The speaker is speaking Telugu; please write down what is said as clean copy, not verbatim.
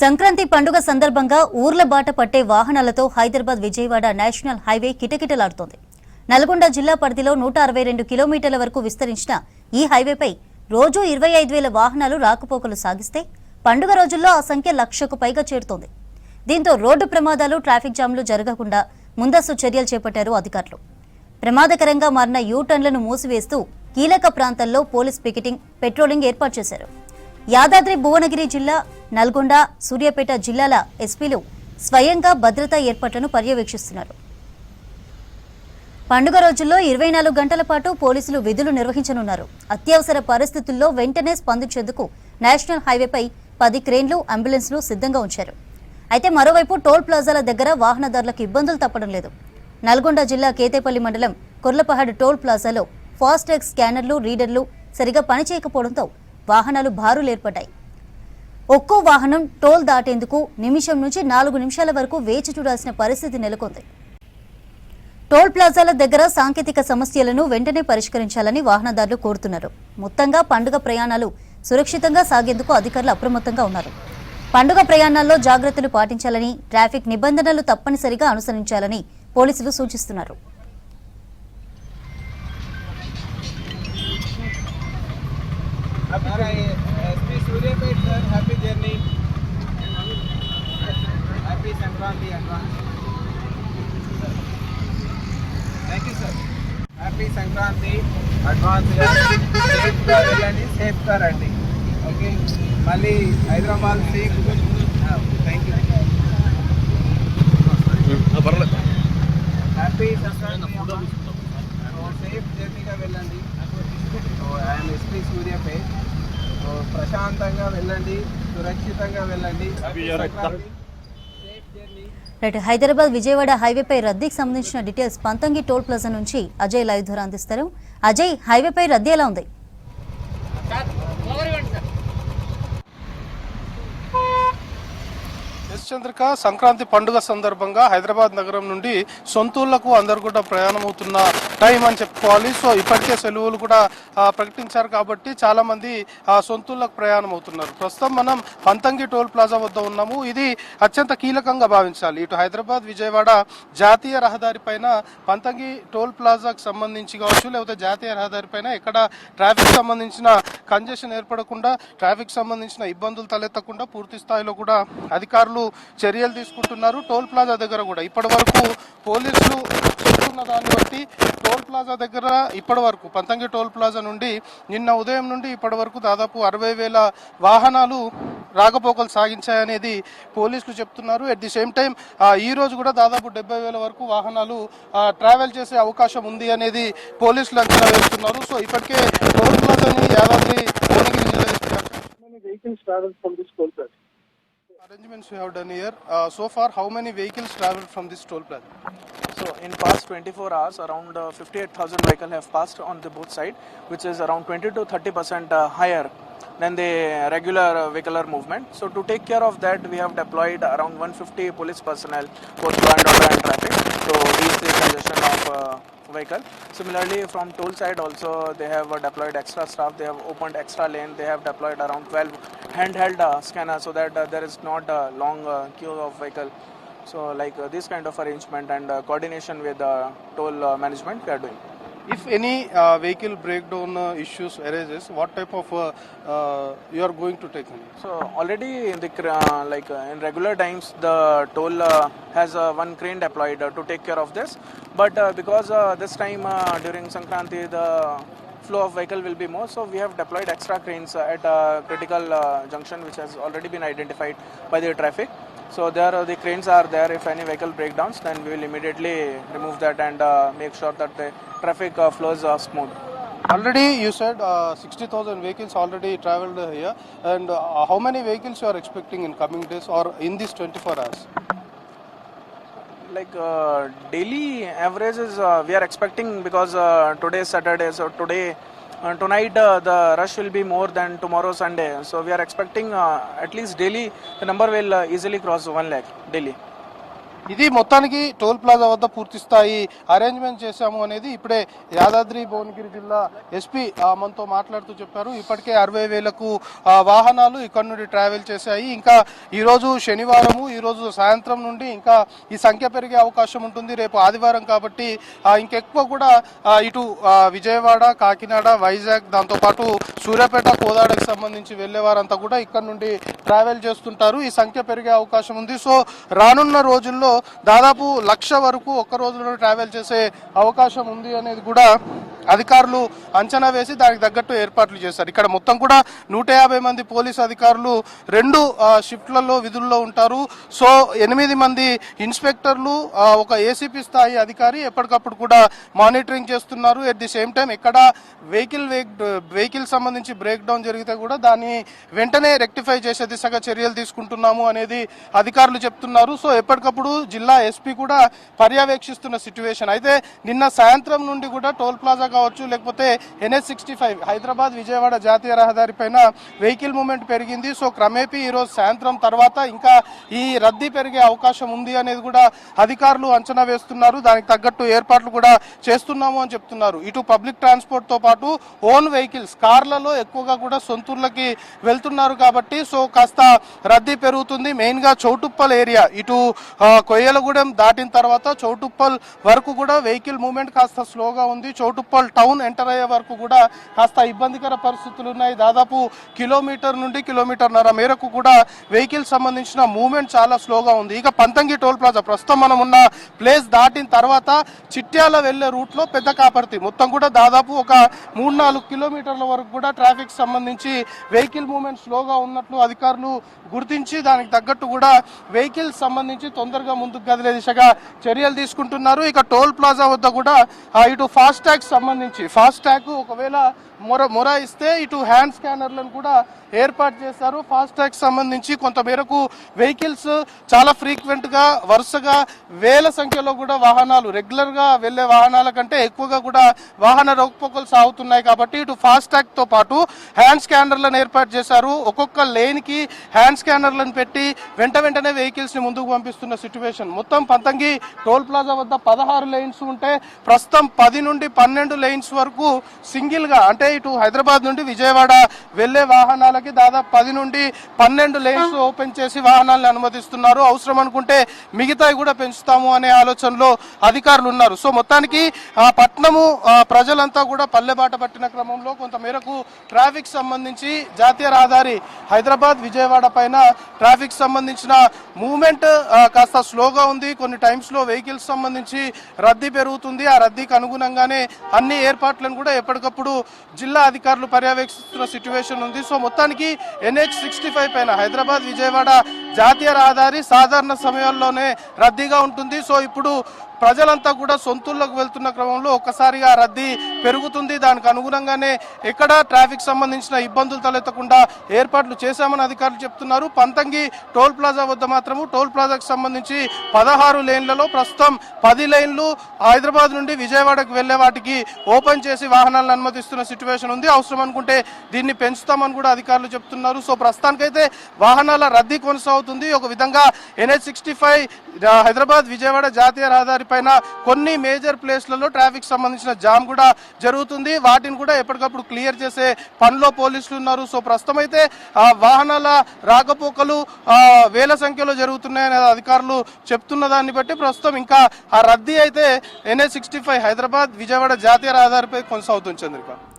సంక్రాంతి పండుగ సందర్భంగా ఊర్ల బాట పట్టే వాహనాలతో హైదరాబాద్ విజయవాడ నేషనల్ హైవే కిటకిటలాడుతోంది. నల్గొండ జిల్లా పరిధిలో 162 కిలోమీటర్ల వరకు విస్తరించిన ఈ హైవేపై రోజు 25,000 వాహనాలు రాకపోకలు సాగిస్తే పండుగ రోజుల్లో ఆ సంఖ్య 1,00,000కు పైగా చేరుతోంది. దీంతో రోడ్డు ప్రమాదాలు, ట్రాఫిక్ జామ్లు జరగకుండా ముందస్తు చర్యలు చేపట్టారు అధికారులు. ప్రమాదకరంగా మారిన యూటర్న్లను మూసివేస్తూ కీలక ప్రాంతాల్లో పోలీస్ పికెటింగ్, పెట్రోలింగ్ ఏర్పాటు చేశారు. యాదాద్రి భువనగిరి జిల్లా, నల్గొండ, సూర్యాపేట జిల్లాల ఎస్పీలు స్వయంగా భద్రతా ఏర్పాట్లను పర్యవేక్షిస్తున్నారు. పండుగ రోజుల్లో 24 గంటల పాటు పోలీసులు విధులు నిర్వహించనున్నారు. అత్యవసర పరిస్థితుల్లో వెంటనే స్పందించేందుకు నేషనల్ హైవేపై 10 క్రేన్లు, అంబులెన్స్లు సిద్ధంగా ఉంచారు. అయితే మరోవైపు టోల్ ప్లాజాల దగ్గర వాహనదారులకు ఇబ్బందులు తప్పడం లేదు. నల్గొండ జిల్లా కేతేపల్లి మండలం కొర్లపహాడ్ టోల్ ప్లాజాలో ఫాస్టాగ్ స్కానర్లు, రీడర్లు సరిగా పనిచేయకపోవడంతో వాహనాలు బారులేర్పడ్డాయి. ఒక్కో వాహనం టోల్ దాటేందుకు నిమిషం నుంచి 4 నిమిషాల వరకు వేచి చూడాల్సిన పరిస్థితి నెలకొంది. టోల్ ప్లాజాల దగ్గర సాంకేతిక సమస్యలను వెంటనే పరిష్కరించాలని వాహనదారులు కోరుతున్నారు. మొత్తంగా పండుగ ప్రయాణాలు సురక్షితంగా సాగేందుకు అధికారులు అప్రమత్తంగా ఉన్నారు. పండుగ ప్రయాణాల్లో జాగ్రత్తలు పాటించాలని, ట్రాఫిక్ నిబంధనలు తప్పనిసరిగా అనుసరించాలని పోలీసులు సూచిస్తున్నారు. SP Suryapet sir, happy journey, happy Sankranti advance. Thank you sir. Happy Sankranti advance గా సేఫ్ గా వెళ్ళండి, సేఫ్ గా రండి. ఓకే, మళ్ళీ హైదరాబాద్ సేఫ్. Thank you. పర్లేదు. హ్యాపీ సంక్రాంతి, సేఫ్ జర్నీగా వెళ్ళండి. I'm SP Suryapet. ప్రశాంతంగా వెళ్ళండి, సురక్షితంగా వెళ్ళండి. రైట్. హైదరాబాద్ విజయవాడ హైవేపై రద్దీకి సంబంధించిన డీటెయిల్స్ పంతంగి టోల్ ప్లాజా నుంచి అజయ్ లైవ్ ద్వారా అందిస్తారు. అజయ్, హైవేపై రద్దీ ఎలా ఉంది? చంద్రిక, సంక్రాంతి పండుగ సందర్భంగా హైదరాబాద్ నగరం నుండి సొంతూళ్లకు అందరు కూడా ప్రయాణం అవుతున్న టైం అని చెప్పుకోవాలి. సో ఇప్పటికే సెలవులు కూడా ప్రకటించారు కాబట్టి చాలా మంది సొంతూళ్లకు ప్రయాణం అవుతున్నారు. ప్రస్తుతం మనం పంతంగి టోల్ ప్లాజా వద్ద ఉన్నాము. ఇది అత్యంత కీలకంగా భావించాలి. ఇటు హైదరాబాద్ విజయవాడ జాతీయ రహదారి పైన పంతంగి టోల్ ప్లాజాకు సంబంధించి కావచ్చు, లేకపోతే జాతీయ రహదారి పైన ఎక్కడ ట్రాఫిక్ సంబంధించిన కంజెషన్ ఏర్పడకుండా, ట్రాఫిక్ సంబంధించిన ఇబ్బందులు తలెత్తకుండా పూర్తి స్థాయిలో కూడా అధికారులు చర్యలు తీసుకుంటున్నారు. టోల్ ప్లాజా దగ్గర కూడా ఇప్పటి వరకు పోలీసులు చెప్తున్న దాన్ని బట్టి టోల్ ప్లాజా దగ్గర ఇప్పటి వరకు పంతంగి టోల్ ప్లాజా నుండి నిన్న ఉదయం నుండి ఇప్పటి వరకు దాదాపు 60,000 వాహనాలు రాకపోకలు సాగించాయనేది పోలీసులు చెప్తున్నారు. అట్ ది సేమ్ టైం ఈ రోజు కూడా దాదాపు 70,000 వరకు వాహనాలు ట్రావెల్ చేసే అవకాశం ఉంది అనేది పోలీసులు అంచనా వేస్తున్నారు. సో ఇప్పటికే టోల్ ప్లాజాని యాదాద్రి భువనగిరి జిల్లా arrangements you have done here. So far, how many vehicles traveled from this toll plaza? So in past 24 hours, around 58,000 vehicles have passed on the both side, which is around 20 to 30% higher than the regular vehicular movement. So to take care of that, we have deployed around 150 police personnel for law and order and traffic to ease the congestion of vehicle. Similarly, from toll side also they have deployed extra staff. They have opened extra lane. They have deployed around 12 handheld scanners so that there is not a long queue of vehicle. So like this kind of arrangement and coordination with toll management we are doing. If any vehicle breakdown issues arises, what type of you are going to take? So already in the in regular times the toll has one crane deployed to take care of this, but because this time during Sankranti the flow of vehicle will be more, so we have deployed extra cranes at a critical junction which has already been identified by the traffic. So there the cranes are there. If any vehicle breakdowns, then we will immediately remove that and make sure that the traffic flows smooth. Already you said 60,000 vehicles already traveled here, and how many vehicles you are expecting in coming days or in these 24 hours? Like daily average is we are expecting, because today is Saturday, so tonight the rush will be more than tomorrow Sunday. So we are expecting at least daily the number will easily cross 1 lakh daily. ఇది మొత్తానికి టోల్ ప్లాజా వద్ద పూర్తి స్థాయి అరేంజ్మెంట్ చేశాము అనేది ఇప్పుడే యాదాద్రి భువనగిరి జిల్లా ఎస్పీ మనతో మాట్లాడుతూ చెప్పారు. ఇప్పటికే 60,000కు వాహనాలు ఇక్కడ నుండి ట్రావెల్ చేశాయి. ఇంకా ఈరోజు శనివారము, ఈరోజు సాయంత్రం నుండి ఇంకా ఈ సంఖ్య పెరిగే అవకాశం ఉంటుంది. రేపు ఆదివారం కాబట్టి ఇంకెక్కువ కూడా ఇటు విజయవాడ, కాకినాడ, వైజాగ్, దాంతోపాటు సూర్యాపేట, కోదాడకు సంబంధించి వెళ్లే వారంతా కూడా ఇక్కడ నుండి ట్రావెల్ చేస్తుంటారు. ఈ సంఖ్య పెరిగే అవకాశం ఉంది. సో రానున్న రోజుల్లో దాదాపు 1,00,000 వరకు ఒక్క రోజులో ట్రావెల్ చేసే అవకాశం ఉంది అనేది కూడా అధికారులు అంచనా వేసి దానికి తగ్గట్టు ఏర్పాట్లు చేశారు. ఇక్కడ మొత్తం కూడా 150 మంది పోలీసు అధికారులు 2 షిఫ్ట్లలో విధుల్లో ఉంటారు. సో 8 మంది ఇన్స్పెక్టర్లు, ఒక ఏసీపీ స్థాయి అధికారి ఎప్పటికప్పుడు కూడా మానిటరింగ్ చేస్తున్నారు. ఎట్ ది సేమ్ టైం ఎక్కడ వెహికల్ సంబంధించి బ్రేక్ డౌన్ జరిగితే కూడా దాన్ని వెంటనే రెక్టిఫై చేసే దిశగా చర్యలు తీసుకుంటున్నాము అనేది అధికారులు చెప్తున్నారు. సో ఎప్పటికప్పుడు జిల్లా ఎస్పీ కూడా పర్యవేక్షిస్తున్న సిచ్యువేషన్. అయితే నిన్న సాయంత్రం నుండి కూడా టోల్ ప్లాజా కావచ్చు, లేకపోతే NH65 హైదరాబాద్ విజయవాడ జాతీయ రహదారి పైన వెహికల్ మూవ్మెంట్ పెరిగింది. సో క్రమేపీ ఈరోజు సాయంత్రం తర్వాత ఇంకా ఈ రద్దీ పెరిగే అవకాశం ఉంది అనేది కూడా అధికారులు అంచనా వేస్తున్నారు. దానికి తగ్గట్టు ఏర్పాట్లు కూడా చేస్తున్నాము అని చెప్తున్నారు. ఇటు పబ్లిక్ ట్రాన్స్పోర్ట్ తో పాటు ఓన్ వెహికల్స్, కార్లలో ఎక్కువగా కూడా సొంతూర్లకి వెళ్తున్నారు కాబట్టి సో కాస్త రద్దీ పెరుగుతుంది. మెయిన్ గా చౌటుప్పల్ ఏరియా, ఇటు కొయ్యలగూడెం దాటిన తర్వాత చౌటుప్పల్ వరకు కూడా వెహికల్ మూవ్మెంట్ కాస్త స్లోగా ఉంది. చౌటుప్పల్ టౌన్ ఎంటర్ అయ్యే వరకు కూడా కాస్త ఇబ్బందికర పరిస్థితులు ఉన్నాయి. దాదాపు కిలోమీటర్ నుండి కిలోమీటర్న్నర మేరకు కూడా వెహికల్ సంబంధించిన మూవ్మెంట్ చాలా స్లోగా ఉంది. ఇక పంతంగి టోల్ ప్లాజా, ప్రస్తుతం మనం ఉన్న ప్లేస్ దాటిన తర్వాత చిట్యాల వెళ్లే రూట్ లో పెద్ద కాపర్తి మొత్తం కూడా దాదాపు ఒక 3-4 కిలోమీటర్ల వరకు కూడా ట్రాఫిక్ సంబంధించి వెహికల్ మూవ్మెంట్ స్లోగా ఉన్నట్లు అధికారులు గుర్తించి దానికి తగ్గట్టు కూడా వెహికల్స్ సంబంధించి తొందరగా ముందుకు కదిలే దిశగా చర్యలు తీసుకుంటున్నారు. ఇక టోల్ ప్లాజా వద్ద కూడా ఇటు ఫాస్ట్ ట్యాగ్ సంబంధించి ఒకవేళ మొర ఇస్తే ఇటు హ్యాండ్ స్కానర్లను కూడా ఏర్పాటు చేశారు. ఫాస్ట్ ట్యాగ్ సంబంధించి కొంతమేరకు వెహికల్స్ చాలా ఫ్రీక్వెంట్ గా వరుసగా వేల సంఖ్యలో కూడా వాహనాలు, రెగ్యులర్ గా వెళ్లే వాహనాల కంటే ఎక్కువగా కూడా వాహన రోకపోకలు సాగుతున్నాయి కాబట్టి ఇటు ఫాస్ట్ ట్యాగ్ తో పాటు హ్యాండ్ స్కానర్లను ఏర్పాటు చేశారు. ఒక్కొక్క లేన్ కి హ్యాండ్ స్కానర్లను పెట్టి వెంటనే వెహికల్స్ ని ముందుకు పంపిస్తున్న సిచ్యువేషన్. మొత్తం పంతంగి టోల్ ప్లాజా వద్ద 16 లేన్స్ ఉంటే ప్రస్తుతం 10 నుండి 12 లేన్స్ వరకు సింగిల్ గా, అంటే ఇటు హైదరాబాద్ నుండి విజయవాడ వెళ్లే వాహనాలకి దాదాపు 10 నుండి 12 లేన్స్ ఓపెన్ చేసి వాహనాలను అనుమతిస్తున్నారు. అవసరం అనుకుంటే మిగతాయి కూడా పెంచుతాము అనే ఆలోచనలో అధికారులు ఉన్నారు. సో మొత్తానికి పట్నము ప్రజలంతా కూడా పల్లెబాట పట్టిన క్రమంలో కొంతమేరకు ట్రాఫిక్ సంబంధించి జాతీయ రహదారి హైదరాబాద్ విజయవాడ పైన ట్రాఫిక్ సంబంధించిన మూవ్మెంట్ కాస్త స్లోగా ఉంది. కొన్ని టైమ్స్ లో వెహికల్స్ సంబంధించి రద్దీ పెరుగుతుంది. ఆ రద్దీకి అనుగుణంగానే అన్ని ఏర్పాట్లను కూడా ఎప్పటికప్పుడు జిల్లా అధికారులు పర్యవేక్షిస్తున్న సిచ్యువేషన్ ఉంది. సో మొత్తానికి NH65 పైన హైదరాబాద్ విజయవాడ జాతీయ రహదారి సాధారణ సమయాల్లోనే రద్దీగా ఉంటుంది. సో ఇప్పుడు ప్రజలంతా కూడా సొంతూళ్ళకు వెళ్తున్న క్రమంలో ఒక్కసారిగా రద్దీ పెరుగుతుంది. దానికి అనుగుణంగానే ఎక్కడ ట్రాఫిక్ సంబంధించిన ఇబ్బందులు తలెత్తకుండా ఏర్పాట్లు చేశామని అధికారులు చెప్తున్నారు. పంతంగి టోల్ ప్లాజా వద్ద మాత్రము టోల్ ప్లాజాకు సంబంధించి 16 లేన్లలో ప్రస్తుతం 10 లేన్లు హైదరాబాద్ నుండి విజయవాడకు వెళ్లే వాటికి ఓపెన్ చేసి వాహనాలను అనుమతిస్తున్న సిచ్యువేషన్ ఉంది. అవసరం అనుకుంటే దీన్ని పెంచుతామని కూడా అధికారులు చెప్తున్నారు. సో ప్రస్తుతానికైతే వాహనాల రద్దీ కొనసాగుతుంది. ఒక విధంగా NH65 హైదరాబాద్ విజయవాడ జాతీయ రహదారి పైన కొన్ని మేజర్ ప్లేస్లలో ట్రాఫిక్ సంబంధించిన జామ్ కూడా జరుగుతుంది. వాటిని కూడా ఎప్పటికప్పుడు క్లియర్ చేసే పనిలో పోలీసులు ఉన్నారు. సో ప్రస్తుతం అయితే వాహనాల రాకపోకలు వేల సంఖ్యలో జరుగుతున్నాయని అధికారులు చెప్తున్న దాన్ని బట్టి ప్రస్తుతం ఇంకా ఆ రద్దీ అయితే NH65 హైదరాబాద్ విజయవాడ జాతీయ రహదారిపై కొనసాగుతుంది. చంద్రిక.